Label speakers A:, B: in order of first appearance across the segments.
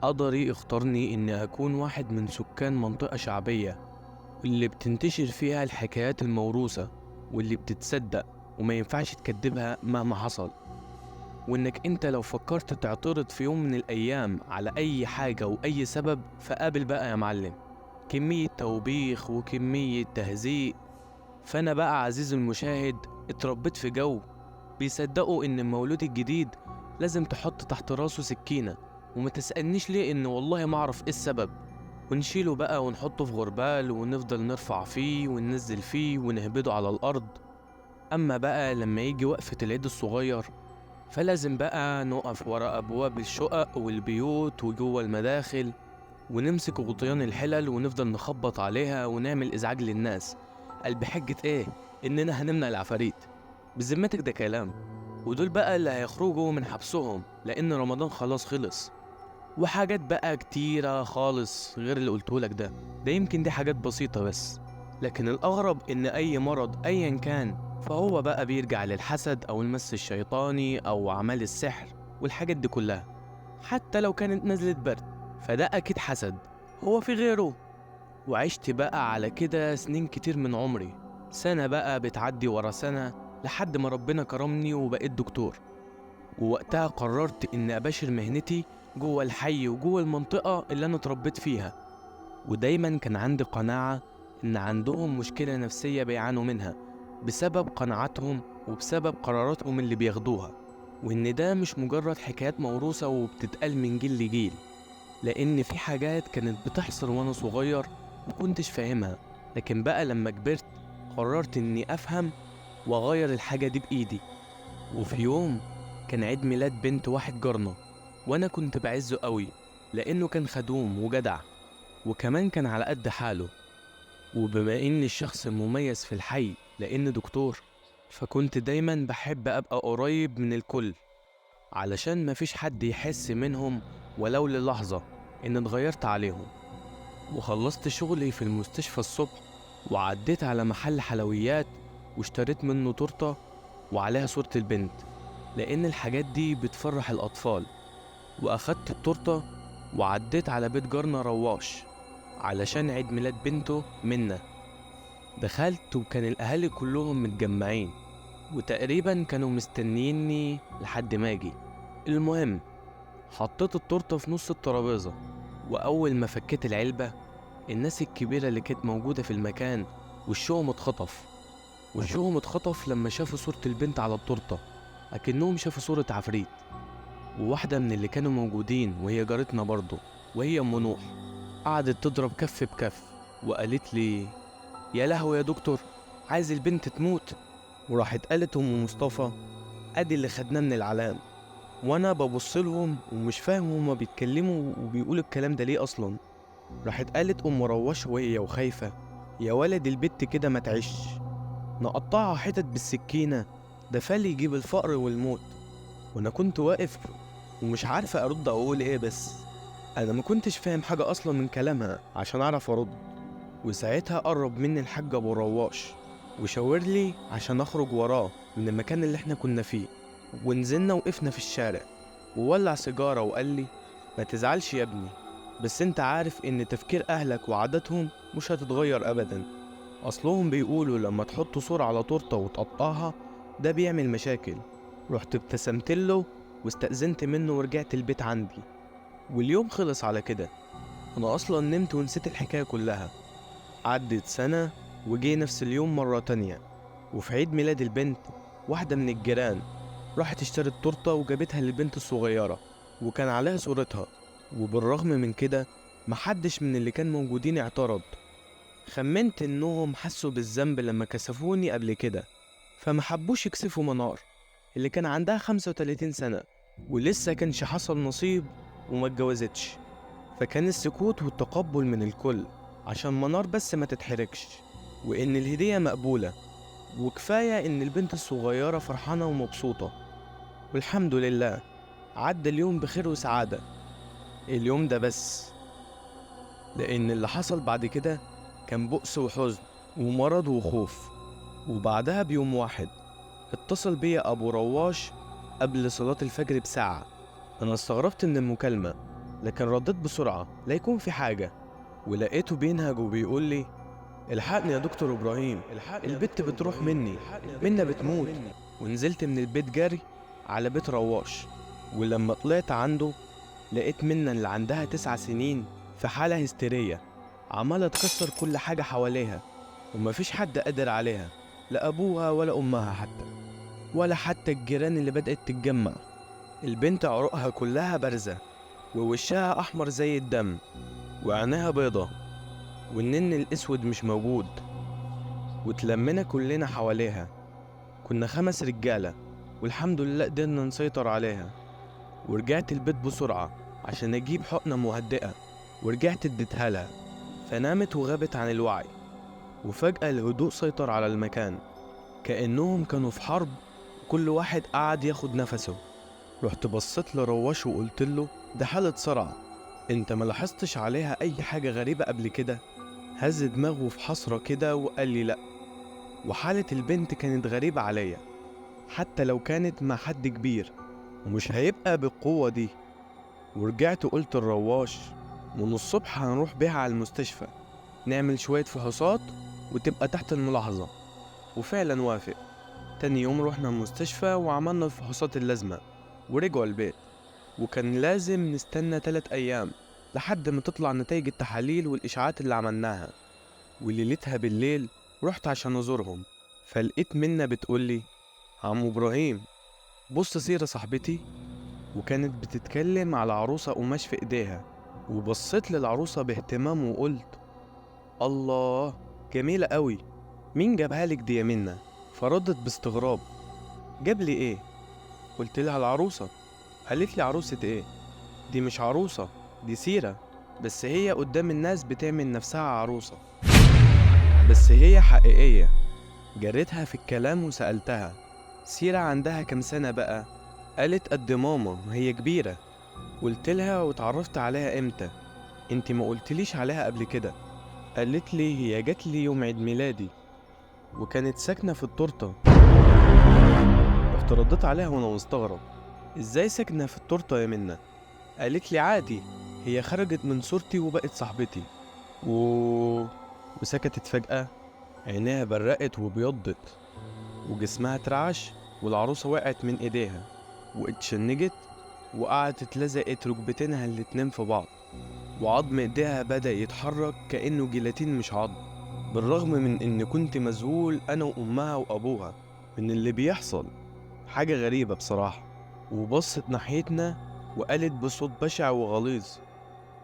A: قدري اختارني إني أكون واحد من سكان منطقة شعبية اللي بتنتشر فيها الحكايات الموروثة واللي بتتصدق وما ينفعش تكدبها مهما حصل. وإنك أنت لو فكرت تعترض في يوم من الأيام على أي حاجة وأي سبب فقابل بقى يا معلم كمية توبيخ وكمية تهزيق. فأنا بقى عزيزي المشاهد اتربيت في جو بيصدقوا إن المولود الجديد لازم تحط تحت راسه سكينة، وما تسألنيش ليه، إن والله ما أعرف إيه السبب. ونشيله بقى ونحطه في غربال ونفضل نرفع فيه وننزل فيه ونهبده على الأرض. أما بقى لما يجي وقفة العيد الصغير فلازم بقى نقف ورا أبواب الشقق والبيوت وجوه المداخل ونمسك غطيان الحلل ونفضل نخبط عليها ونعمل إزعاج للناس، قال بحجة إيه؟ إننا هنمنع العفاريت. بذمتك ده كلام؟ ودول بقى اللي هيخرجوا من حبسهم لأن رمضان خلاص خلص. وحاجات بقى كتيرة خالص غير اللي قلتهولك ده يمكن دي حاجات بسيطة بس، لكن الأغرب إن أي مرض أيا كان فهو بقى بيرجع للحسد أو المس الشيطاني أو أعمال السحر والحاجات دي كلها. حتى لو كانت نزلة برد فده أكيد حسد، هو في غيره؟ وعشت بقى على كده سنين كتير من عمري، سنة بقى بتعدي ورا سنة لحد ما ربنا كرمني وبقيت دكتور. ووقتها قررت إني أباشر مهنتي جوه الحي وجوه المنطقة اللي أنا اتربيت فيها. ودايما كان عندي قناعة إن عندهم مشكلة نفسية بيعانوا منها بسبب قناعاتهم وبسبب قراراتهم اللي بياخدوها، وإن ده مش مجرد حكايات موروثة وبتتقال من جيل لجيل، لأن في حاجات كانت بتحصل وأنا صغير مكنتش فاهمها، لكن بقى لما كبرت قررت إني أفهم وأغير الحاجة دي بإيدي. وفي يوم كان عيد ميلاد بنت واحد جارنا، وأنا كنت بعزه قوي لأنه كان خدوم وجدع وكمان كان على قد حاله. وبما إني الشخص المميز في الحي لأن دكتور، فكنت دايما بحب أبقى قريب من الكل علشان مفيش حد يحس منهم ولو للحظة إن اتغيرت عليهم. وخلصت شغلي في المستشفى الصبح وعديت على محل حلويات واشتريت منه تورتة وعليها صورة البنت لأن الحاجات دي بتفرح الأطفال. وأخدت التورتة وعديت على بيت جارنا رواش علشان عيد ميلاد بنته منة. دخلت وكان الأهالي كلهم متجمعين وتقريبا كانوا مستنيني لحد ما اجي. المهم حطيت التورتة في نص الترابيزة، وأول ما فكيت العلبة الناس الكبيرة اللي كانت موجودة في المكان وشهم اتخطف لما شافوا صورة البنت على التورتة، أكنهم شافوا صورة عفريت. وواحدة من اللي كانوا موجودين وهي جارتنا برضه وهي أم نوح قعدت تضرب كف بكف وقالت لي يا لهوي يا دكتور، عايز البنت تموت؟ وراحت قالت أم مصطفى أدي اللي خدناه من العلام. وأنا ببص لهم ومش فاهم هما بيتكلموا وبيقولوا الكلام ده ليه أصلا. راحت قالت أم روش وهي وخايفة يا ولد البت كده ما تعيش، نقطعها حتت بالسكينة، ده فالي يجيب الفقر والموت. وانا كنت واقف ومش عارفة ارد اقول ايه، بس انا ما كنتش فاهم حاجة اصلا من كلامها عشان اعرف ارد. وساعتها قرب مني الحاج ابو رواش وشاور لي عشان اخرج وراه من المكان اللي احنا كنا فيه، ونزلنا وقفنا في الشارع وولع سيجارة وقال لي ما تزعلش يا ابني، بس انت عارف ان تفكير اهلك وعاداتهم مش هتتغير ابدا، اصلهم بيقولوا لما تحط صورة على تورتة وتقطعها ده بيعمل مشاكل. رحت ابتسمت له واستأذنت منه ورجعت البيت عندي، واليوم خلص على كده. انا اصلا نمت ونسيت الحكاية كلها. عدت سنة وجي نفس اليوم مرة تانية، وفي عيد ميلاد البنت واحدة من الجيران راحت اشترت تورتة وجابتها للبنت الصغيرة وكان عليها صورتها. وبالرغم من كده محدش من اللي كان موجودين اعترض. خمنت انهم حسوا بالذنب لما كسفوني قبل كده، فما حبوش يكسفوا منار اللي كان عندها 35 سنة ولسه كانش حصل نصيب وما اتجوزتش. فكان السكوت والتقبل من الكل عشان منار بس ما تتحركش، وإن الهدية مقبولة، وكفاية إن البنت الصغيرة فرحانة ومبسوطة. والحمد لله عدى اليوم بخير وسعادة. اليوم ده بس، لأن اللي حصل بعد كده كان بؤس وحزن ومرض وخوف. وبعدها بيوم واحد اتصل بيا أبو رواش قبل صلاة الفجر بساعة. أنا استغربت من المكالمة لكن رديت بسرعة لا يكون في حاجة، ولقيته بينهج وبيقول لي: الحقني يا دكتور إبراهيم، البت بتروح مني، منا بتموت. ونزلت من البيت جري على بيت رواش، ولما طلعت عنده لقيت منا اللي عندها 9 سنين في حالة هستيرية، عمالة تكسر كل حاجة حواليها، ومفيش حد قادر عليها، لا أبوها ولا أمها حتى، ولا حتى الجيران اللي بدأت تتجمع. البنت عروقها كلها بارزة، ووشها أحمر زي الدم، وعينيها بيضة، والنن الأسود مش موجود. وتلمنا كلنا حواليها، كنا 5 رجالة، والحمد لله قدرنا نسيطر عليها. ورجعت البيت بسرعة عشان أجيب حقنة مهدئة، ورجعت اديتها لها، فنامت وغابت عن الوعي. وفجأة الهدوء سيطر على المكان، كأنهم كانوا في حرب، وكل واحد قعد ياخد نفسه. رحت بصيت لرواش وقلت له: ده حالة صرع، انت ما لاحظتش عليها اي حاجة غريبة قبل كده؟ هز دماغه في حسرة كده وقال لي: لا. وحالة البنت كانت غريبة عليا، حتى لو كانت مع حد كبير، ومش هيبقى بالقوة دي. ورجعت قلت لرواش: من الصبح هنروح بيها على المستشفى، نعمل شوية فحوصات وتبقى تحت الملاحظة. وفعلا وافق. تاني يوم رحنا المستشفى وعملنا الفحوصات اللازمة، ورجعوا البيت. وكان لازم نستنى 3 أيام لحد ما تطلع نتائج التحاليل والإشعاعات اللي عملناها. وليلتها بالليل رحت عشان أزورهم، فلقيت منا بتقولي: عم إبراهيم، بص سيرة صاحبتي. وكانت بتتكلم على عروسة قماش في إيديها، وبصيت للعروسة باهتمام وقلت: الله، جميلة قوي، مين جابها لك دي يا منا؟ فردت باستغراب: جاب لي ايه؟ قلت لها: العروسة. قالت لي: عروسة ايه؟ دي مش عروسة، دي سيرة، بس هي قدام الناس بتعمل نفسها عروسة، بس هي حقيقية. جريتها في الكلام وسألتها: سيرة عندها كام سنة بقى؟ قالت: قد ماما، هي كبيرة. قلت لها: واتعرفت عليها امتى؟ انتي ما قلتليش عليها قبل كده. قالت لي: هي جات لي يوم عيد ميلادي، وكانت ساكنة في التورتة. رحت رديت عليها وانا مستغرب: ازاي ساكنة في التورتة يا منى؟ قالت لي: عادي، هي خرجت من صورتي وبقت صاحبتي. و... وسكتت فجأة، عينيها برقت وبيضت، وجسمها اترعش، والعروسة وقعت من ايديها واتشنجت، وقعدت اتلزقت ركبتينها الاتنين في بعض، وعظم ايديها بدأ يتحرك كأنه جيلاتين مش عظم. بالرغم من ان كنت مذهول انا وامها وابوها من اللي بيحصل، حاجة غريبة بصراحة. وبصت ناحيتنا وقالت بصوت بشع وغليظ: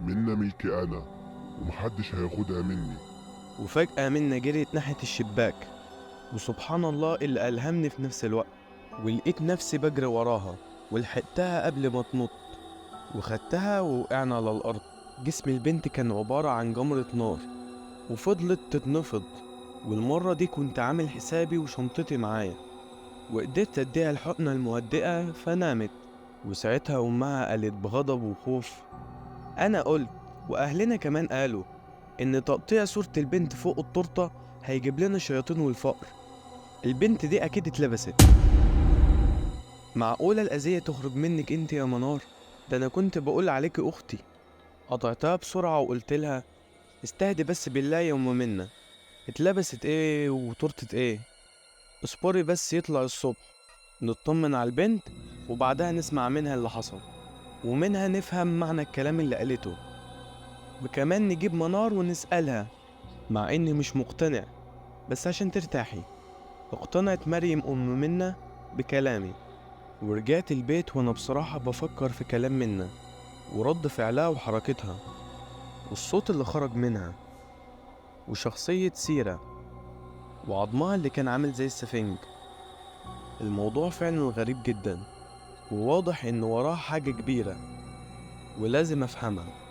B: منا ملكي أنا، ومحدش هياخدها مني.
A: وفجأة منا جريت ناحية الشباك، وسبحان الله اللي ألهمني في نفس الوقت، ولقيت نفسي بجري وراها، ولحقتها قبل ما تنط، وخدتها ووقعنا على الأرض. جسم البنت كان عبارة عن جمرة نار، وفضلت تتنفض، والمرة دي كنت عامل حسابي وشنطتي معايا، وقدرت اديها الحقنة المهدئة فنامت. وساعتها أمها قالت بغضب وخوف: أنا قلت، وأهلنا كمان قالوا، إن تقطيع صورة البنت فوق التورتة هيجيب لنا الشياطين والفقر. البنت دي أكيد اتلبست. معقولة الأذية تخرج منك انت يا منار؟ ده أنا كنت بقول عليكي أختي. قطعتها بسرعة وقلت لها: استهدي بس بالله يا أم منى، اتلبست ايه وتورتة ايه؟ اصبري بس يطلع الصبح، نطمن على البنت، وبعدها نسمع منها اللي حصل، ومنها نفهم معنى الكلام اللي قالته، وكمان نجيب منار ونسألها. مع اني مش مقتنع، بس عشان ترتاحي. اقتنعت مريم ام منا بكلامي، ورجعت البيت وانا بصراحة بفكر في كلام منا، ورد فعلها وحركتها، والصوت اللي خرج منها، وشخصية سيرة، وعظمها اللي كان عامل زي السفنج. الموضوع فعلا غريب جدا، وواضح ان وراه حاجة كبيرة، ولازم افهمها.